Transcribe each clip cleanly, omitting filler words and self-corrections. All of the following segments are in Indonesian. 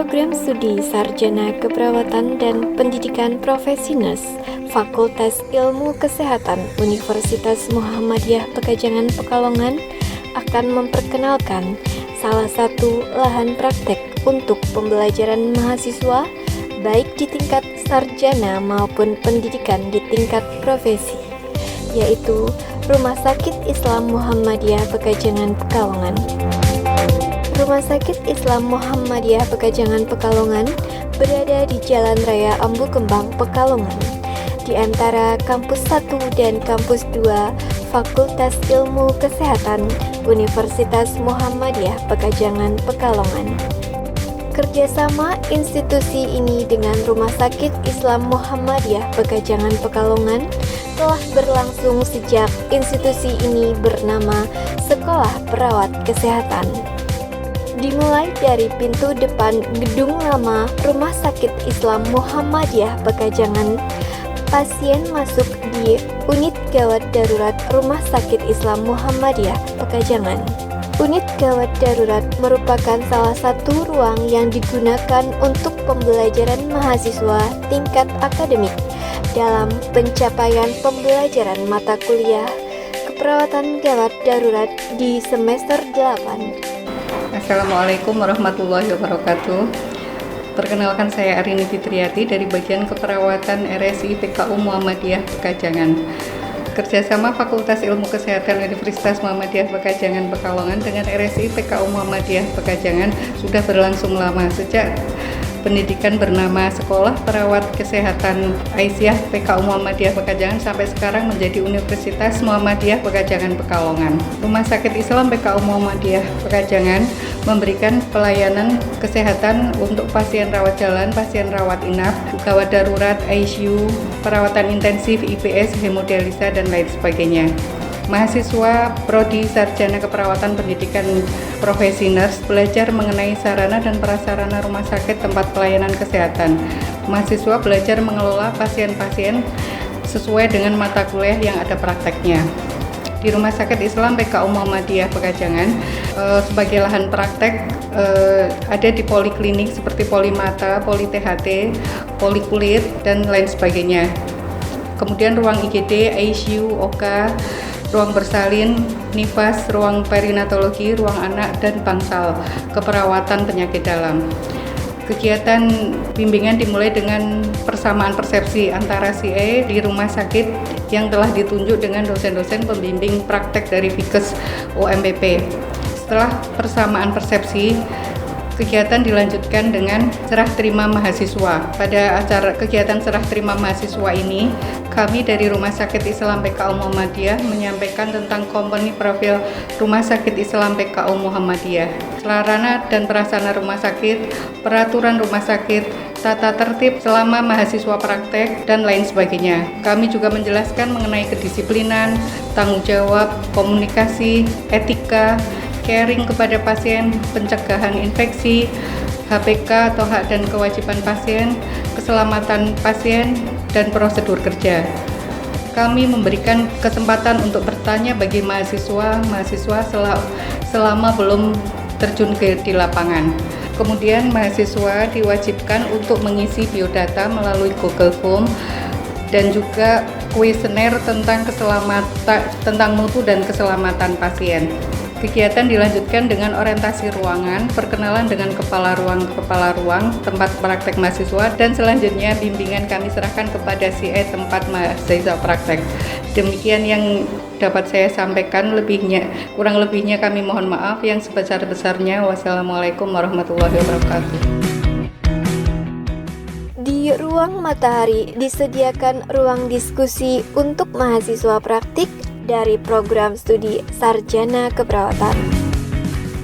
Program Studi Sarjana Keperawatan dan Pendidikan Profesi Nurse Fakultas Ilmu Kesehatan Universitas Muhammadiyah Pekajangan Pekalongan akan memperkenalkan salah satu lahan praktek untuk pembelajaran mahasiswa baik di tingkat sarjana maupun pendidikan di tingkat profesi, yaitu Rumah Sakit Islam Muhammadiyah Pekajangan Pekalongan. Rumah Sakit Islam Muhammadiyah Pekajangan Pekalongan berada di Jalan Raya Ambu Kembang, Pekalongan, di antara Kampus 1 dan Kampus 2 Fakultas Ilmu Kesehatan Universitas Muhammadiyah Pekajangan Pekalongan. Kerjasama institusi ini dengan Rumah Sakit Islam Muhammadiyah Pekajangan Pekalongan telah berlangsung sejak institusi ini bernama Sekolah Perawat Kesehatan. Dimulai dari pintu depan gedung lama Rumah Sakit Islam Muhammadiyah Pekajangan, pasien masuk di unit gawat darurat Rumah Sakit Islam Muhammadiyah Pekajangan. Unit gawat darurat merupakan salah satu ruang yang digunakan untuk pembelajaran mahasiswa tingkat akademik dalam pencapaian pembelajaran mata kuliah keperawatan gawat darurat di semester 8. Assalamualaikum warahmatullahi wabarakatuh. Perkenalkan, saya Arini Fitriati dari bagian keperawatan RSI PKU Muhammadiyah Pekajangan. Kerjasama Fakultas Ilmu Kesehatan Universitas Muhammadiyah Pekajangan Pekalongan dengan RSI PKU Muhammadiyah Pekajangan sudah berlangsung lama, sejak pendidikan bernama Sekolah Perawat Kesehatan Aisyah PKU Muhammadiyah Pekajangan sampai sekarang menjadi Universitas Muhammadiyah Pekajangan Pekalongan. Rumah Sakit Islam PKU Muhammadiyah Pekajangan memberikan pelayanan kesehatan untuk pasien rawat jalan, pasien rawat inap, gawat darurat, ICU, perawatan intensif, IPS, hemodialisa, dan lain sebagainya. Mahasiswa Prodi Sarjana Keperawatan Pendidikan Profesi Nurse belajar mengenai sarana dan prasarana rumah sakit tempat pelayanan kesehatan. Mahasiswa belajar mengelola pasien-pasien sesuai dengan mata kuliah yang ada prakteknya. Di Rumah Sakit Islam PKU Muhammadiyah Pekajangan sebagai lahan praktek ada di poliklinik seperti polimata, poli THT, poli kulit, dan lain sebagainya. Kemudian ruang IGD, ICU, OK, ruang bersalin, nifas, ruang perinatologi, ruang anak, dan bangsal, keperawatan penyakit dalam. Kegiatan bimbingan dimulai dengan persamaan persepsi antara CA di rumah sakit yang telah ditunjuk dengan dosen-dosen pembimbing praktek dari Fikes OMPP. Setelah persamaan persepsi, kegiatan dilanjutkan dengan serah terima mahasiswa. Pada acara kegiatan serah terima mahasiswa ini, kami dari Rumah Sakit Islam PKU Muhammadiyah menyampaikan tentang komponen profil Rumah Sakit Islam PKU Muhammadiyah, sarana dan prasarana rumah sakit, peraturan rumah sakit, tata tertib selama mahasiswa praktek, dan lain sebagainya. Kami juga menjelaskan mengenai kedisiplinan, tanggung jawab, komunikasi, etika, caring kepada pasien, pencegahan infeksi, HPK atau hak dan kewajiban pasien, keselamatan pasien, dan prosedur kerja. Kami memberikan kesempatan untuk bertanya bagi mahasiswa selama belum terjun di lapangan. Kemudian mahasiswa diwajibkan untuk mengisi biodata melalui Google Form dan juga kuesioner tentang mutu dan keselamatan pasien. Kegiatan dilanjutkan dengan orientasi ruangan, perkenalan dengan kepala ruang tempat praktek mahasiswa, dan selanjutnya bimbingan kami serahkan kepada CA tempat mahasiswa praktek. Demikian yang dapat saya sampaikan, kurang lebihnya kami mohon maaf yang sebesar-besarnya. Wassalamualaikum warahmatullahi wabarakatuh. Di Ruang Matahari disediakan ruang diskusi untuk mahasiswa praktik dari program studi Sarjana Keperawatan.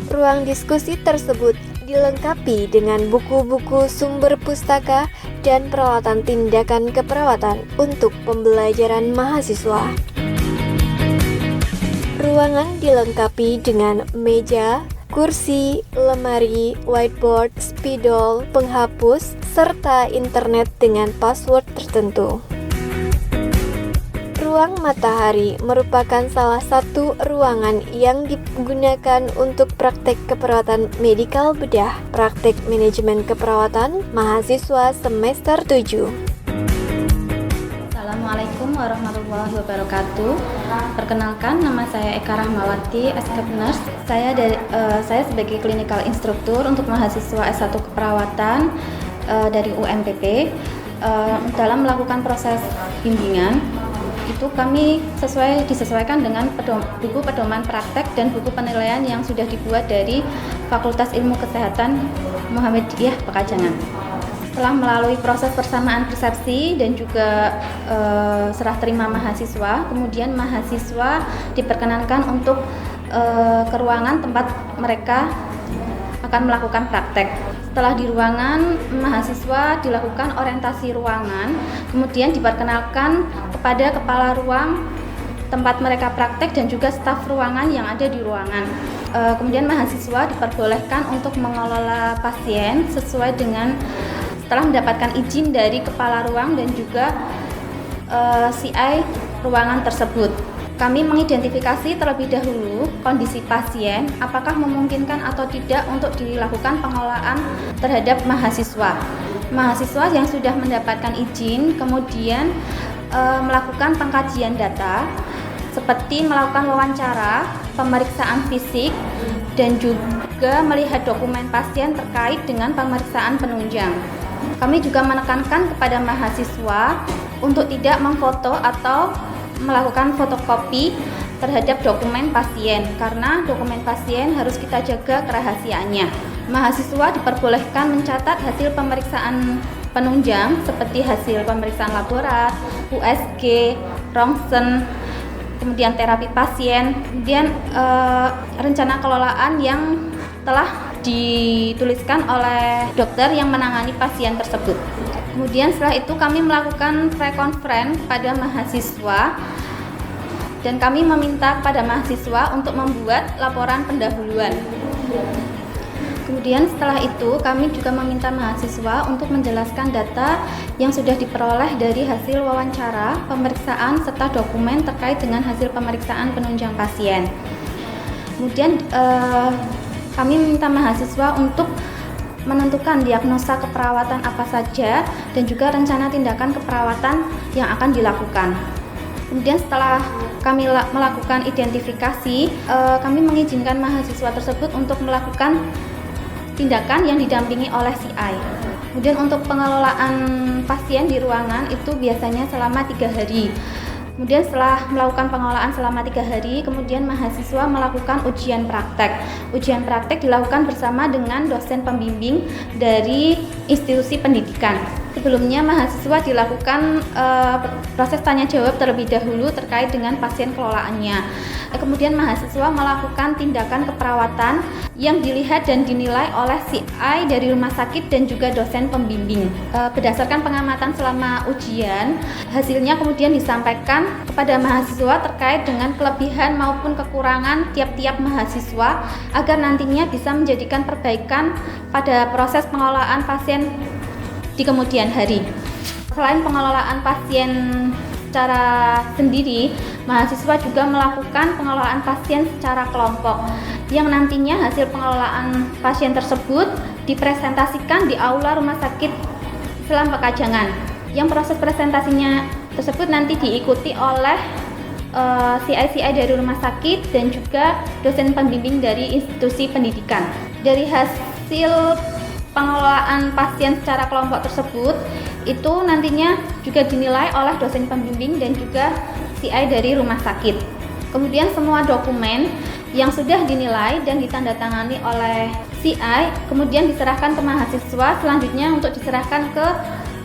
Ruang diskusi tersebut dilengkapi dengan buku-buku sumber pustaka dan peralatan tindakan keperawatan untuk pembelajaran mahasiswa. Ruangan dilengkapi dengan meja, kursi, lemari, whiteboard, spidol, penghapus, serta internet dengan password tertentu. Ruang matahari merupakan salah satu ruangan yang digunakan untuk praktek keperawatan medikal bedah, praktek manajemen keperawatan mahasiswa semester 7. Assalamualaikum warahmatullahi wabarakatuh. Perkenalkan, nama saya Eka Rahmawati, Escape Nurse. Saya sebagai clinical instructor untuk mahasiswa S1 keperawatan dari UMPP. Dalam melakukan proses bimbingan itu kami disesuaikan dengan buku pedoman praktek dan buku penilaian yang sudah dibuat dari Fakultas Ilmu Kesehatan Muhammadiyah Pekajangan. Setelah melalui proses persamaan persepsi dan juga serah terima mahasiswa, kemudian mahasiswa diperkenankan untuk ke ruangan tempat mereka akan melakukan praktek. Setelah di ruangan, mahasiswa dilakukan orientasi ruangan, kemudian diperkenalkan kepada kepala ruang tempat mereka praktek dan juga staf ruangan yang ada di ruangan. Kemudian mahasiswa diperbolehkan untuk mengelola pasien sesuai dengan setelah mendapatkan izin dari kepala ruang dan juga CI ruangan tersebut. Kami mengidentifikasi terlebih dahulu kondisi pasien, apakah memungkinkan atau tidak untuk dilakukan pengelolaan terhadap mahasiswa. Mahasiswa yang sudah mendapatkan izin kemudian melakukan pengkajian data seperti melakukan wawancara, pemeriksaan fisik, dan juga melihat dokumen pasien terkait dengan pemeriksaan penunjang. Kami juga menekankan kepada mahasiswa untuk tidak memfoto atau melakukan fotokopi terhadap dokumen pasien karena dokumen pasien harus kita jaga kerahasiaannya. Mahasiswa diperbolehkan mencatat hasil pemeriksaan penunjang seperti hasil pemeriksaan laborat, USG, rongsen, kemudian terapi pasien, kemudian rencana kelolaan yang telah dituliskan oleh dokter yang menangani pasien tersebut. Kemudian setelah itu kami melakukan pre-conference pada mahasiswa dan kami meminta kepada mahasiswa untuk membuat laporan pendahuluan. Kemudian setelah itu kami juga meminta mahasiswa untuk menjelaskan data yang sudah diperoleh dari hasil wawancara, pemeriksaan, serta dokumen terkait dengan hasil pemeriksaan penunjang pasien. Kemudian kami meminta mahasiswa untuk menentukan diagnosa keperawatan apa saja dan juga rencana tindakan keperawatan yang akan dilakukan. Kemudian setelah kami melakukan identifikasi, kami mengizinkan mahasiswa tersebut untuk melakukan tindakan yang didampingi oleh CI. Kemudian untuk pengelolaan pasien di ruangan itu biasanya selama 3 hari. Kemudian setelah melakukan pengelolaan selama 3 hari, kemudian mahasiswa melakukan ujian praktek. Ujian praktek dilakukan bersama dengan dosen pembimbing dari institusi pendidikan. Sebelumnya mahasiswa dilakukan proses tanya jawab terlebih dahulu terkait dengan pasien kelolaannya. Kemudian mahasiswa melakukan tindakan keperawatan yang dilihat dan dinilai oleh CI dari rumah sakit dan juga dosen pembimbing. Berdasarkan pengamatan selama ujian, hasilnya kemudian disampaikan kepada mahasiswa terkait dengan kelebihan maupun kekurangan tiap-tiap mahasiswa agar nantinya bisa menjadikan perbaikan pada proses pengelolaan pasien di kemudian hari. Selain pengelolaan pasien secara sendiri, mahasiswa juga melakukan pengelolaan pasien secara kelompok yang nantinya hasil pengelolaan pasien tersebut dipresentasikan di aula Rumah Sakit Islam Pekajangan. Yang proses presentasinya tersebut nanti diikuti oleh CI-CI dari rumah sakit dan juga dosen pembimbing dari institusi pendidikan. Dari hasil pengelolaan pasien secara kelompok tersebut itu nantinya juga dinilai oleh dosen pembimbing dan juga CI dari rumah sakit. Kemudian semua dokumen yang sudah dinilai dan ditandatangani oleh CI kemudian diserahkan ke mahasiswa, selanjutnya untuk diserahkan ke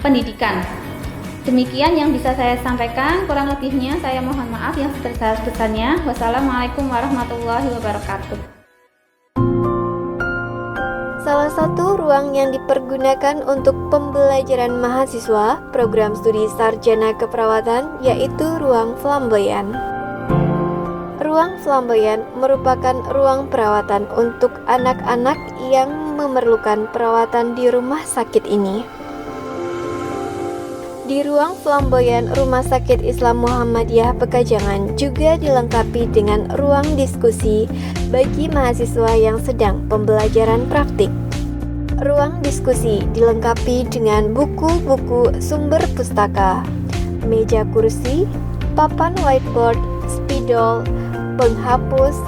pendidikan. Demikian yang bisa saya sampaikan, kurang lebihnya saya mohon maaf yang sebesar-besarnya. Wassalamualaikum warahmatullahi wabarakatuh. Salah satu ruang yang dipergunakan untuk pembelajaran mahasiswa program studi sarjana keperawatan yaitu ruang flamboyan. Ruang flamboyan merupakan ruang perawatan untuk anak-anak yang memerlukan perawatan di rumah sakit ini. Di ruang flamboyan Rumah Sakit Islam Muhammadiyah Pekajangan juga dilengkapi dengan ruang diskusi bagi mahasiswa yang sedang pembelajaran praktik. Ruang diskusi dilengkapi dengan buku-buku sumber pustaka, meja kursi, papan whiteboard, spidol, penghapus,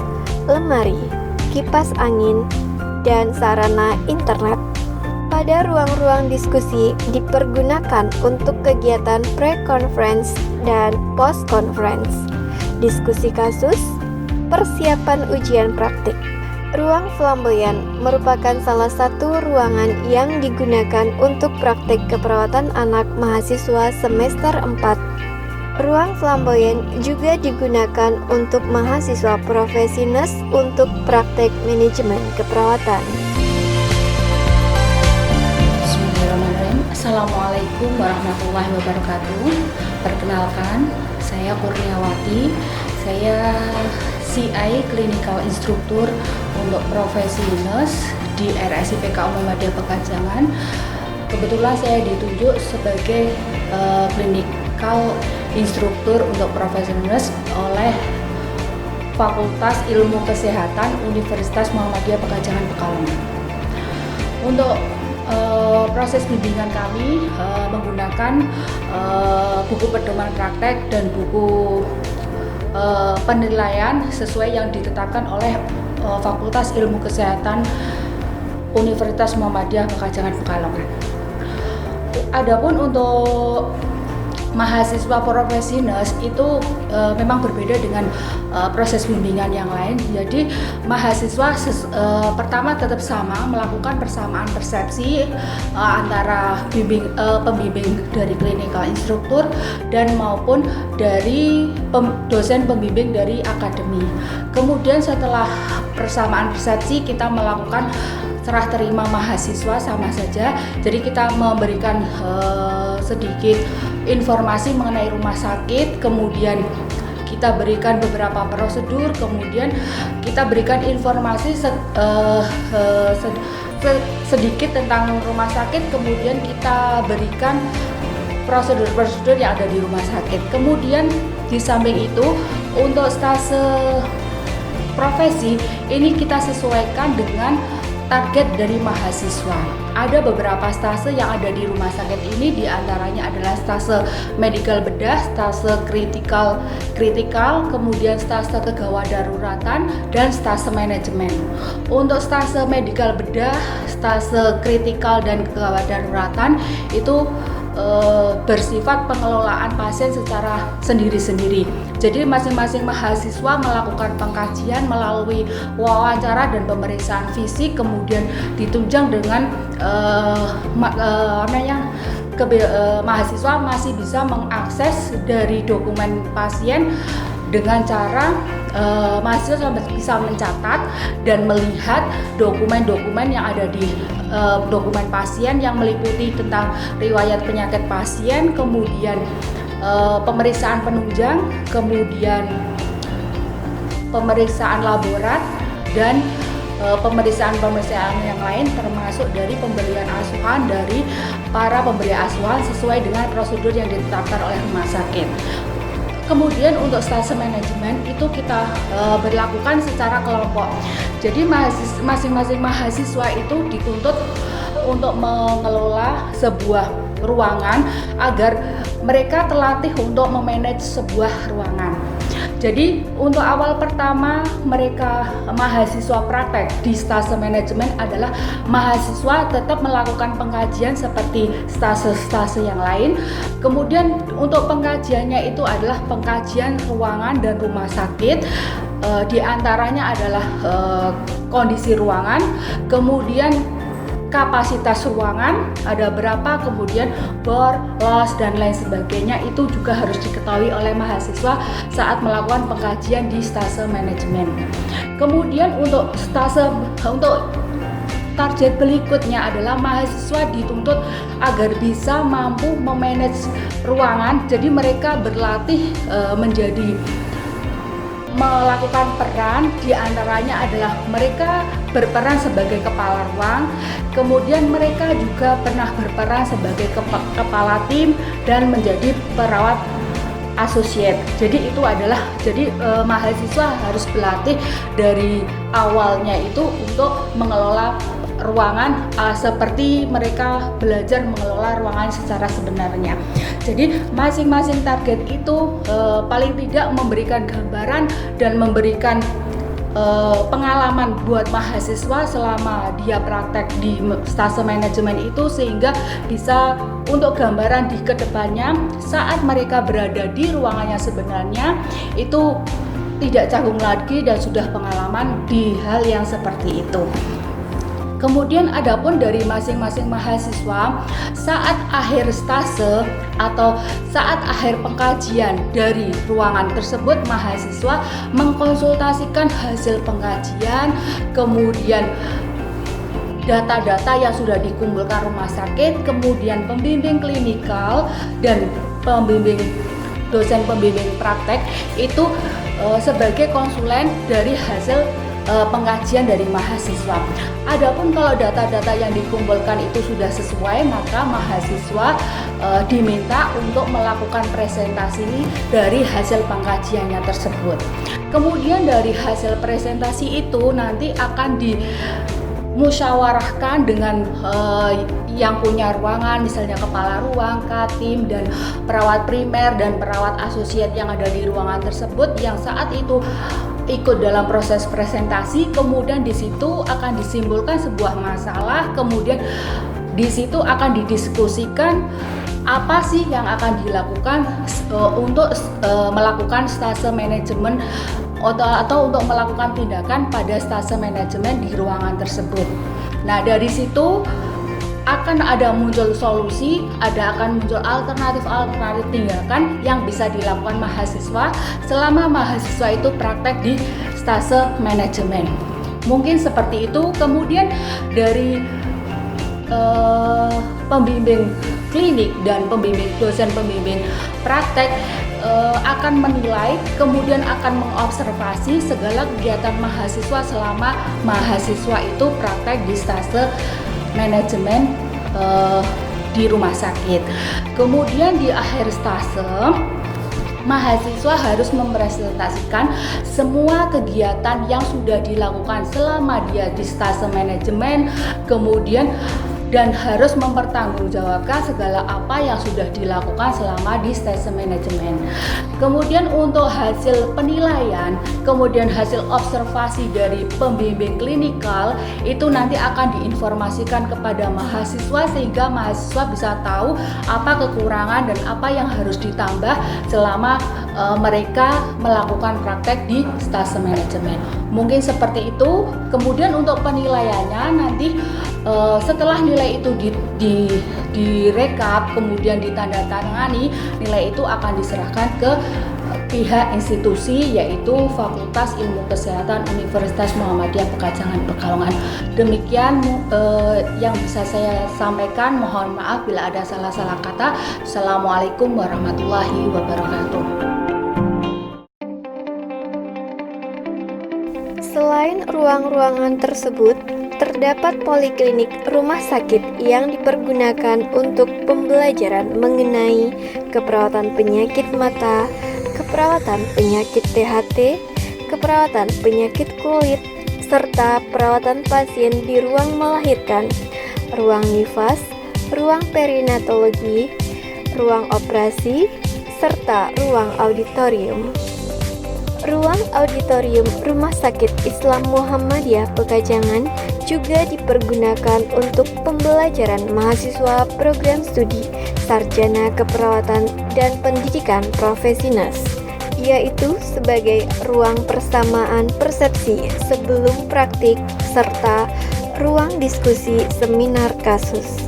lemari, kipas angin, dan sarana internet. Pada ruang-ruang diskusi dipergunakan untuk kegiatan pre-conference dan post-conference, diskusi kasus, persiapan ujian praktik. Ruang flamboyan merupakan salah satu ruangan yang digunakan untuk praktik keperawatan anak mahasiswa semester 4. Ruang flamboyan juga digunakan untuk mahasiswa profesi nurse untuk praktik manajemen keperawatan. Assalamualaikum warahmatullahi wabarakatuh. Perkenalkan, saya Kurniawati. Saya CI Clinical Instructor untuk profesi nurse di RSI PKU Muhammadiyah Pekajangan. Kebetulan saya ditunjuk sebagai Clinical Instructor untuk profesi nurse oleh Fakultas Ilmu Kesehatan Universitas Muhammadiyah Pekajangan Pekalongan. Untuk proses bimbingan kami menggunakan buku pedoman praktek dan buku penilaian sesuai yang ditetapkan oleh Fakultas Ilmu Kesehatan Universitas Muhammadiyah Pekajangan Pekalongan. Adapun untuk mahasiswa profesi nurse itu memang berbeda dengan proses bimbingan yang lain. Jadi mahasiswa pertama tetap sama, melakukan persamaan persepsi antara pembimbing dari clinical instructor dan maupun dari dosen pembimbing dari akademi. Kemudian setelah persamaan persepsi kita melakukan serah terima mahasiswa sama saja. Jadi kita memberikan sedikit informasi mengenai rumah sakit, kemudian kita berikan beberapa prosedur, kemudian kita berikan informasi sedikit tentang rumah sakit, kemudian kita berikan prosedur-prosedur yang ada di rumah sakit. Kemudian di samping itu untuk stase profesi ini kita sesuaikan dengan target dari mahasiswa. Ada beberapa stase yang ada di rumah sakit ini, diantaranya adalah stase medical bedah, stase kritikal, kemudian stase kegawat daruratan, dan stase manajemen. Untuk stase medical bedah, stase kritikal, dan kegawat daruratan itu bersifat pengelolaan pasien secara sendiri-sendiri. Jadi masing-masing mahasiswa melakukan pengkajian melalui wawancara dan pemeriksaan fisik, kemudian ditunjang dengan mahasiswa masih bisa mengakses dari dokumen pasien dengan cara mahasiswa bisa mencatat dan melihat dokumen-dokumen yang ada di dokumen pasien yang meliputi tentang riwayat penyakit pasien, kemudian pemeriksaan penunjang, kemudian pemeriksaan laborat, dan pemeriksaan-pemeriksaan yang lain termasuk dari pemberian asuhan dari para pemberi asuhan sesuai dengan prosedur yang ditetapkan oleh rumah sakit. Kemudian untuk stase manajemen itu kita berlakukan secara kelompok. Jadi masing-masing mahasiswa itu dituntut untuk mengelola sebuah ruangan agar mereka terlatih untuk memanage sebuah ruangan. Jadi untuk awal pertama mereka mahasiswa praktek di stase manajemen adalah mahasiswa tetap melakukan pengkajian seperti stase-stase yang lain. Kemudian untuk pengkajiannya itu adalah pengkajian ruangan dan rumah sakit. Di antaranya adalah kondisi ruangan, kemudian kapasitas ruangan ada berapa, kemudian bor, los, dan lain sebagainya itu juga harus diketahui oleh mahasiswa saat melakukan pengkajian di stase manajemen. Kemudian untuk target berikutnya adalah mahasiswa dituntut agar bisa mampu memanage ruangan. Jadi mereka berlatih menjadi melakukan peran, diantaranya adalah mereka berperan sebagai kepala ruang, kemudian mereka juga pernah berperan sebagai kepala tim dan menjadi perawat associate. Jadi itu adalah mahasiswa harus berlatih dari awalnya itu untuk mengelola ruangan seperti mereka belajar mengelola ruangan secara sebenarnya. Jadi masing-masing target itu paling tidak memberikan gambaran dan memberikan pengalaman buat mahasiswa selama dia praktek di stase manajemen itu, sehingga bisa untuk gambaran di kedepannya saat mereka berada di ruangannya sebenarnya itu tidak canggung lagi dan sudah pengalaman di hal yang seperti itu. Kemudian adapun dari masing-masing mahasiswa saat akhir stase atau saat akhir pengkajian dari ruangan tersebut, mahasiswa mengkonsultasikan hasil pengkajian, kemudian data-data yang sudah dikumpulkan rumah sakit, kemudian pembimbing klinikal dan dosen pembimbing praktek itu sebagai konsulen dari hasil pengkajian dari mahasiswa. Adapun kalau data-data yang dikumpulkan itu sudah sesuai, maka mahasiswa diminta untuk melakukan presentasi dari hasil pengkajiannya tersebut. Kemudian dari hasil presentasi itu nanti akan dimusyawarahkan dengan yang punya ruangan, misalnya kepala ruang, katim, dan perawat primer dan perawat asosiat yang ada di ruangan tersebut yang saat itu ikut dalam proses presentasi. Kemudian di situ akan disimpulkan sebuah masalah, kemudian di situ akan didiskusikan apa sih yang akan dilakukan untuk melakukan stase manajemen atau untuk melakukan tindakan pada stase manajemen di ruangan tersebut. Nah, dari situ akan ada muncul solusi, akan muncul alternatif tindakan yang bisa dilakukan mahasiswa selama mahasiswa itu praktek di stase manajemen. Mungkin seperti itu. Kemudian dari pembimbing klinik dan dosen pembimbing praktek akan menilai, kemudian akan mengobservasi segala kegiatan mahasiswa selama mahasiswa itu praktek di stase manajemen di rumah sakit. Kemudian di akhir stase, mahasiswa harus mempresentasikan semua kegiatan yang sudah dilakukan selama dia di stase manajemen, kemudian dan harus mempertanggungjawabkan segala apa yang sudah dilakukan selama di stase manajemen. Kemudian untuk hasil penilaian, kemudian hasil observasi dari pembimbing klinikal itu nanti akan diinformasikan kepada mahasiswa sehingga mahasiswa bisa tahu apa kekurangan dan apa yang harus ditambah selama mereka melakukan praktek di stase manajemen. Mungkin seperti itu. Kemudian untuk penilaiannya nanti setelah nilai itu direkap kemudian ditandatangani, nilai itu akan diserahkan ke pihak institusi, yaitu Fakultas Ilmu Kesehatan Universitas Muhammadiyah Pekajangan Pekalongan. Demikian yang bisa saya sampaikan. Mohon maaf bila ada salah-salah kata. Assalamualaikum warahmatullahi wabarakatuh. Selain ruang-ruangan tersebut, terdapat poliklinik rumah sakit yang dipergunakan untuk pembelajaran mengenai keperawatan penyakit mata, keperawatan penyakit THT, keperawatan penyakit kulit, serta perawatan pasien di ruang melahirkan, ruang nifas, ruang perinatologi, ruang operasi, serta ruang auditorium. Ruang auditorium Rumah Sakit Islam Muhammadiyah Pekajangan juga dipergunakan untuk pembelajaran mahasiswa program studi Sarjana Keperawatan dan Pendidikan Profesi Nurse, yaitu sebagai ruang persamaan persepsi sebelum praktik serta ruang diskusi seminar kasus.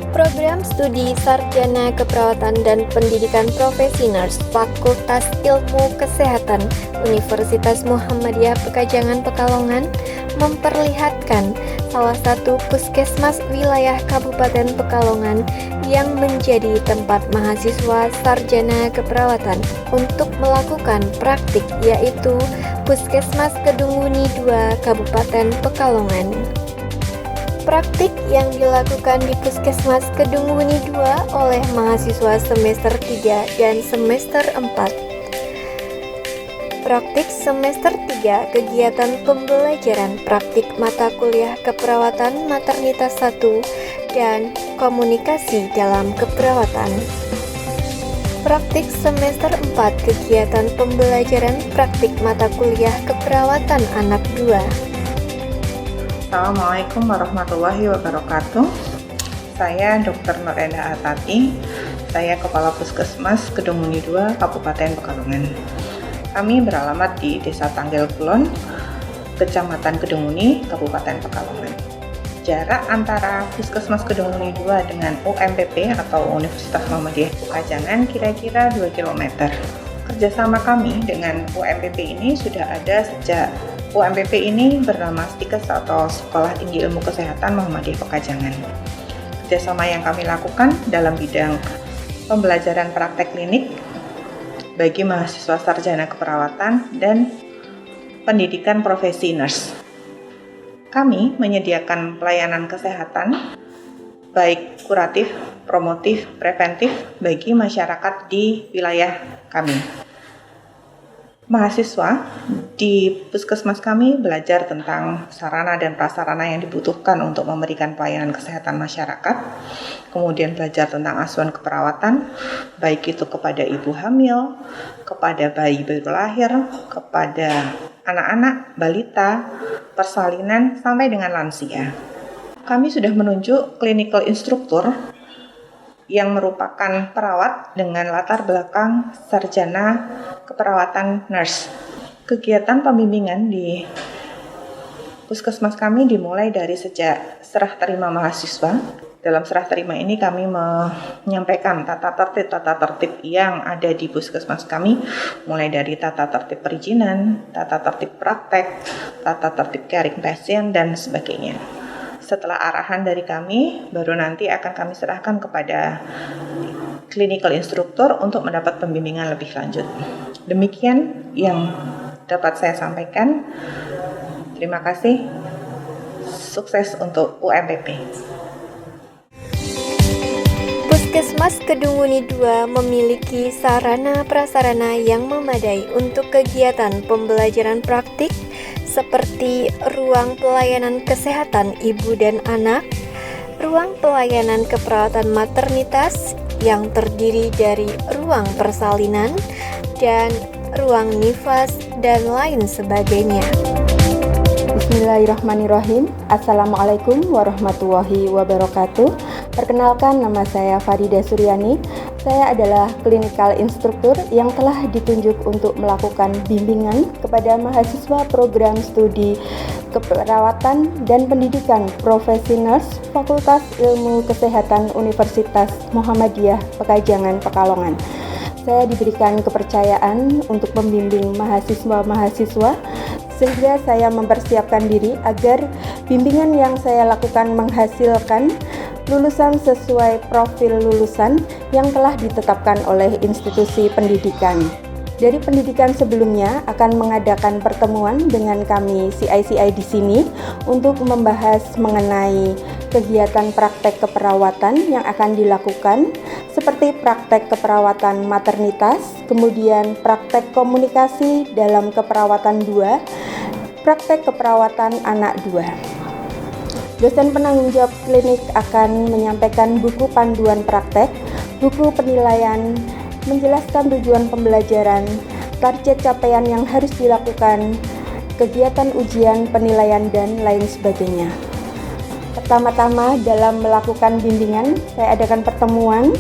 Program Studi Sarjana Keperawatan dan Pendidikan Profesi Nurse Fakultas Ilmu Kesehatan Universitas Muhammadiyah Pekajangan Pekalongan memperlihatkan salah satu puskesmas wilayah Kabupaten Pekalongan yang menjadi tempat mahasiswa sarjana keperawatan untuk melakukan praktik, yaitu Puskesmas Kedunguni 2 Kabupaten Pekalongan. Praktik yang dilakukan di Puskesmas Kedunguni 2 oleh mahasiswa semester 3 dan semester 4. Praktik semester 3, kegiatan pembelajaran praktik mata kuliah keperawatan maternitas 1 dan komunikasi dalam keperawatan. Praktik semester 4, kegiatan pembelajaran praktik mata kuliah keperawatan anak 2. Assalamualaikum warahmatullahi wabarakatuh. Saya Dr. Nurenda Atati. Saya Kepala Puskesmas Kedunguni 2 Kabupaten Pekalongan. Kami beralamat di Desa Tanggel Kulon, Kecamatan Kedunguni, Kabupaten Pekalongan. Jarak antara Puskesmas Kedunguni 2 dengan UMPP atau Universitas Muhammadiyah Pekajangan kira-kira 2 km. Kerjasama kami dengan UMPP ini sudah ada sejak UMPP ini bernama STIKES atau Sekolah Tinggi Ilmu Kesehatan Muhammadiyah Pekajangan. Kerjasama yang kami lakukan dalam bidang pembelajaran praktek klinik bagi mahasiswa sarjana keperawatan dan pendidikan profesi nurse. Kami menyediakan pelayanan kesehatan baik kuratif, promotif, preventif bagi masyarakat di wilayah kami. Mahasiswa di puskesmas kami belajar tentang sarana dan prasarana yang dibutuhkan untuk memberikan pelayanan kesehatan masyarakat, kemudian belajar tentang asuhan keperawatan, baik itu kepada ibu hamil, kepada bayi baru lahir, kepada anak-anak, balita, persalinan, sampai dengan lansia. Kami sudah menunjuk clinical instructor yang merupakan perawat dengan latar belakang sarjana keperawatan nurse. Kegiatan pembimbingan di puskesmas kami dimulai dari sejak serah terima mahasiswa. Dalam serah terima ini kami menyampaikan tata tertib yang ada di puskesmas kami, mulai dari tata tertib perizinan, tata tertib praktek, tata tertib caring pasien, dan sebagainya. Setelah arahan dari kami, baru nanti akan kami serahkan kepada clinical instructor untuk mendapat pembimbingan lebih lanjut. Demikian yang dapat saya sampaikan. Terima kasih. Sukses untuk UMPP. Puskesmas Kedunguni 2 memiliki sarana prasarana yang memadai untuk kegiatan pembelajaran praktik seperti ruang pelayanan kesehatan ibu dan anak, ruang pelayanan keperawatan maternitas yang terdiri dari ruang persalinan dan ruang nifas dan lain sebagainya. Bismillahirrahmanirrahim. Assalamualaikum warahmatullahi wabarakatuh. Perkenalkan, nama saya Farida Suryani. Saya adalah clinical instructor yang telah ditunjuk untuk melakukan bimbingan kepada mahasiswa program studi keperawatan dan pendidikan profesi nurse Fakultas Ilmu Kesehatan Universitas Muhammadiyah Pekajangan Pekalongan. Saya diberikan kepercayaan untuk membimbing mahasiswa-mahasiswa sehingga saya mempersiapkan diri agar bimbingan yang saya lakukan menghasilkan lulusan sesuai profil lulusan yang telah ditetapkan oleh institusi pendidikan. Dari pendidikan sebelumnya akan mengadakan pertemuan dengan kami CICI di sini untuk membahas mengenai kegiatan praktek keperawatan yang akan dilakukan seperti praktek keperawatan maternitas, kemudian praktek komunikasi dalam keperawatan 2, praktek keperawatan anak 2. Dosen penanggung jawab klinik akan menyampaikan buku panduan praktek, buku penilaian, menjelaskan tujuan pembelajaran, target capaian yang harus dilakukan, kegiatan ujian, penilaian, dan lain sebagainya. Pertama-tama dalam melakukan bimbingan, saya adakan pertemuan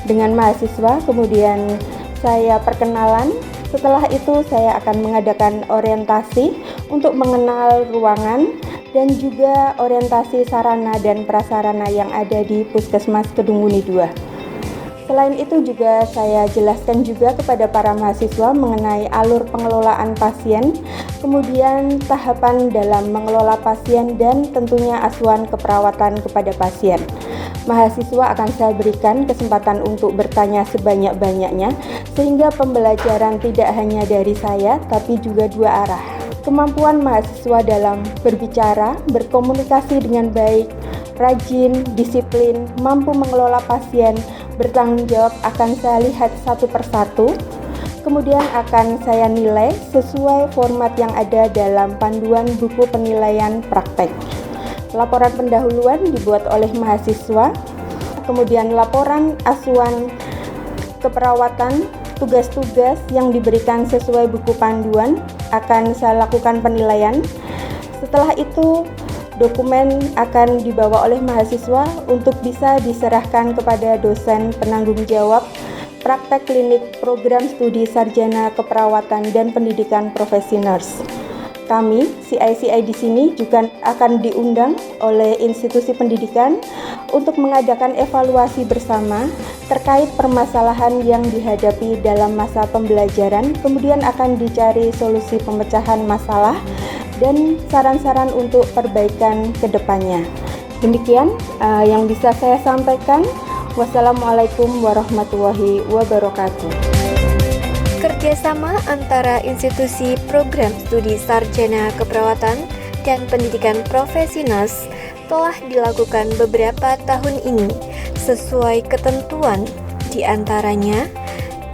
dengan mahasiswa, kemudian saya perkenalan. Setelah itu saya akan mengadakan orientasi untuk mengenal ruangan dan juga orientasi sarana dan prasarana yang ada di Puskesmas Kedunguni 2. Selain itu juga saya jelaskan juga kepada para mahasiswa mengenai alur pengelolaan pasien, kemudian tahapan dalam mengelola pasien dan tentunya asuhan keperawatan kepada pasien. Mahasiswa akan saya berikan kesempatan untuk bertanya sebanyak-banyaknya sehingga pembelajaran tidak hanya dari saya tapi juga dua arah. Kemampuan mahasiswa dalam berbicara, berkomunikasi dengan baik, rajin, disiplin, mampu mengelola pasien, bertanggung jawab akan saya lihat satu persatu, kemudian akan saya nilai sesuai format yang ada dalam panduan buku penilaian praktek. Laporan pendahuluan dibuat oleh mahasiswa, kemudian laporan asuhan keperawatan, tugas-tugas yang diberikan sesuai buku panduan akan saya lakukan penilaian. Setelah itu, dokumen akan dibawa oleh mahasiswa untuk bisa diserahkan kepada dosen penanggung jawab praktek klinik program studi sarjana keperawatan dan pendidikan profesi nurse. Kami, CICI di sini juga akan diundang oleh institusi pendidikan untuk mengadakan evaluasi bersama terkait permasalahan yang dihadapi dalam masa pembelajaran, kemudian akan dicari solusi pemecahan masalah dan saran-saran untuk perbaikan ke depannya. Demikian yang bisa saya sampaikan. Wassalamualaikum warahmatullahi wabarakatuh. Kerjasama antara institusi program studi sarjana keperawatan dan pendidikan profesi nurse telah dilakukan beberapa tahun ini sesuai ketentuan, diantaranya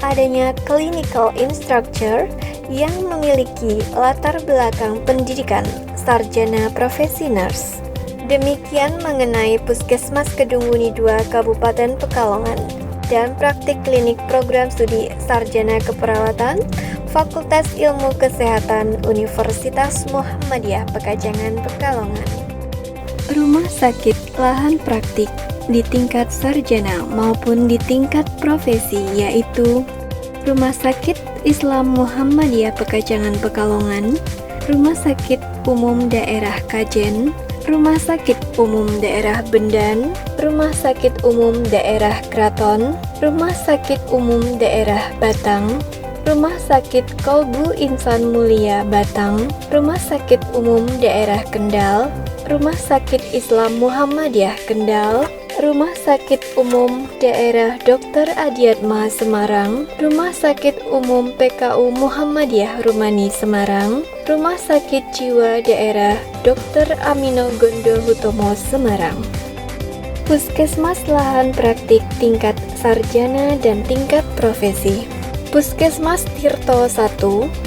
adanya clinical instructor yang memiliki latar belakang pendidikan sarjana profesi nurse. Demikian mengenai Puskesmas Kedunguni 2 Kabupaten Pekalongan dan praktik klinik program studi sarjana keperawatan Fakultas Ilmu Kesehatan Universitas Muhammadiyah Pekajangan Pekalongan. Rumah sakit lahan praktik di tingkat sarjana maupun di tingkat profesi, yaitu Rumah Sakit Islam Muhammadiyah Pekajangan Pekalongan, Rumah Sakit Umum Daerah Kajen, Rumah Sakit Umum Daerah Bendan, Rumah Sakit Umum Daerah Kraton, Rumah Sakit Umum Daerah Batang, Rumah Sakit Kolbu Insan Mulia Batang, Rumah Sakit Umum Daerah Kendal, Rumah Sakit Islam Muhammadiyah Kendal, Rumah Sakit Umum Daerah Dr. Adiatma Semarang, Rumah Sakit Umum PKU Muhammadiyah Rumani Semarang, Rumah Sakit Jiwa Daerah Dr. Amino Gondo Hutomo Semarang. Puskesmas lahan praktik tingkat sarjana dan tingkat profesi. Puskesmas Tirto 1,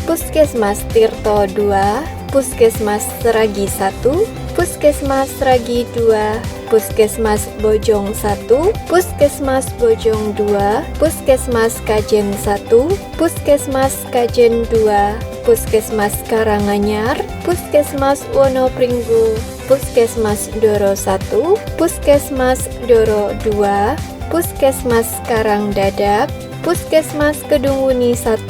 Puskesmas Tirto 2, Puskesmas Seragi 1, Puskesmas Seragi 2, Puskesmas Bojong 1, Puskesmas Bojong 2, Puskesmas Kajen 1, Puskesmas Kajen 2, Puskesmas Karanganyar, Puskesmas Wonopringgo, Puskesmas Doro 1, Puskesmas Doro 2, Puskesmas Karangdadak, Puskesmas Kedunguni 1,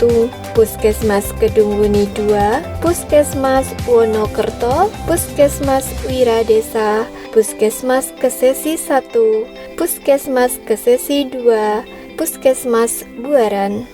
Puskesmas Kedunguni 2, Puskesmas Wonokerto, Puskesmas Wiradesa, Puskesmas Kesesi 1, Puskesmas Kesesi 2, Puskesmas Buaran.